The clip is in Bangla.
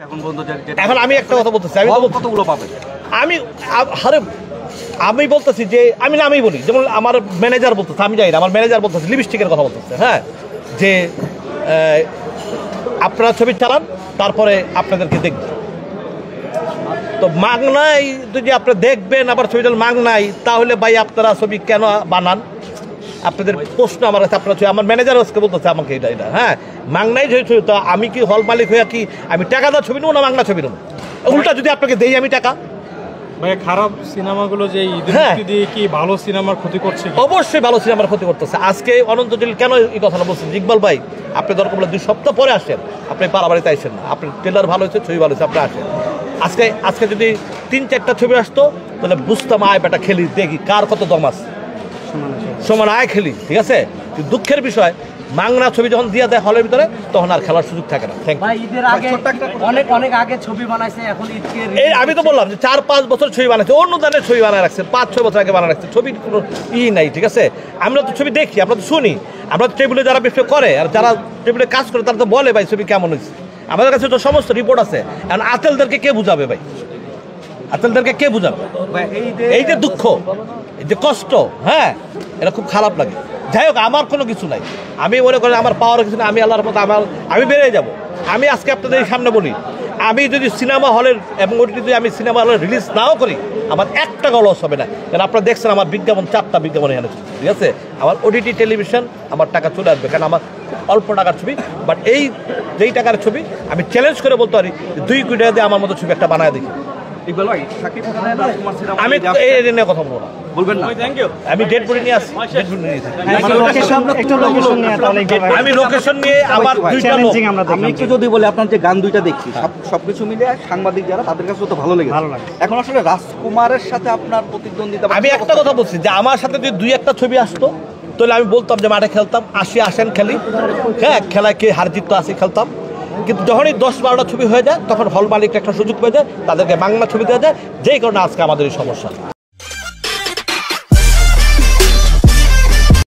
এখন আমি একটা কথা বলতেছি, আমি কতগুলো পাবেন আমি বলতেছি যে আমি বলি, যেমন আমার ম্যানেজার বলতেছে, আমি জানি না, আমার ম্যানেজার বলতেছে লিপস্টিকের কথা বলতেছে, হ্যাঁ, যে আপনারা ছবি চালান তারপরে আপনাদেরকে দেখবেন। তো মাগনাই যদি আপনারা দেখবেন আবার ছবিটা মাগনাই, তাহলে ভাই আপনারা ছবি কেন বানান? আপনাদের প্রশ্ন আমার কাছে, আপনারা আমার ম্যানেজার আজকে বলতেছে আমাকে এটা হ্যাঁ, মাগনাই ছবি, তো আমি কি হল মালিক হয়ে কি আমি টাকা দেওয়া ছবি নেবো না মাগনা ছবি নেবো? উল্টা যদি আপনাকে দেই আমি টাকা, ভাই খারাপ সিনেমাগুলো যে দিয়ে কি ভালো সিনেমার ক্ষতি করছে? অবশ্যই ভালো সিনেমার ক্ষতি করতেছে। আজকে অনন্ত জলিল কেন এই কথাটা বলছেন, ইকবাল ভাই আপনি দরকার বলে 2 সপ্তাহ পরে আসেন, আপনি পাড়াবাড়িতে আসেন না, আপনি ট্রেলার ভালো হয়েছে, ছবি ভালো হয়েছে, আপনি আসেন। আজকে যদি 3-4টা ছবি আসতো তাহলে বুঝতাম আয় বেটা খেলি, দেখি কার কত দম আছে, সমান আয় খেলি, ঠিক আছে। দুঃখের বিষয় মাংনা ছবি যখন দিয়ে দেয় হলের ভিতরে তখন আর খেলার সুযোগ থাকে না। আমি তো বললাম যে 4-5 বছর ছবি বানাচ্ছে, অন্য ধরনের ছবি বানায় রাখছে, 5-6 বছর আগে বানায় রাখছে, ছবির কোনো নাই, ঠিক আছে। আমরা তো ছবি দেখি, আমরা তো শুনি, আমরা টেবিলে যারা ব্যবসা করে আর যারা টেবিলে কাজ করে তারা তো বলে ভাই ছবি কেমন হয়েছে, আমাদের কাছে তো সমস্ত রিপোর্ট আছে। এখন আতেলদেরকে কে বুঝাবে ভাই? আতেলদেরকে কে বুঝাবে? এই যে দুঃখ, এই যে কষ্ট, হ্যাঁ, এটা খুব খারাপ লাগে। যাই হোক, আমার কোনো কিছু নাই, আমি মনে করি আমার পাওয়ার কিছু না, আমি আল্লাহর মতো আমি বেরিয়ে যাব। আমি আজকে আপনাদের সামনে বলি, আমি যদি সিনেমা হলের এবং ওটি যদি আমি সিনেমা হলের রিলিজ নাও করি, আমার 1 টাকা লস হবে না। কারণ আপনারা দেখছেন আমার বিজ্ঞাপন 4টা বিজ্ঞাপন এখানে, ঠিক আছে। আমার ওটিটি টেলিভিশন আমার টাকা চলে আসবে, কারণ আমার অল্প টাকার ছবি, বাট যেই টাকার ছবি আমি চ্যালেঞ্জ করে বলতে পারি 2 কোটি টাকা দিয়ে আমার মতো ছবি একটা বানায় দেখি। আমি এই নিয়ে কথা বলবো না, বলবেন না, আমি ডেড বডি নিয়ে আসছি, আমি লোকেশন নিয়ে আমার 2টা লোক। আমি একটু যদি বলি, আপনার যে গান 2টা দেখছি সবকিছু মিলে সাংবাদিক যারা তাদের কাছে তো ভালো লেগেছে। এখন আসলে রাজকুমারের সাথে আপনার প্রতিদ্বন্দ্বিতা, আমি একটা কথা বলছি যে আমার সাথে যদি 2-1টা ছবি আসতো তাহলে আমি বলতাম যে মাঠে খেলতাম, আসেন খেলি, হ্যাঁ, খেলায় কে হার জিত তো আসি খেলতাম। কিন্তু যখনই 10-12টা ছবি হয়ে যায় তখন হল মালিকটা একটা সুযোগ পেয়ে যায়, তাদেরকে বাংলা ছবি দেওয়া যায়, যেই কারণে আজকে আমাদের এই সমস্যা।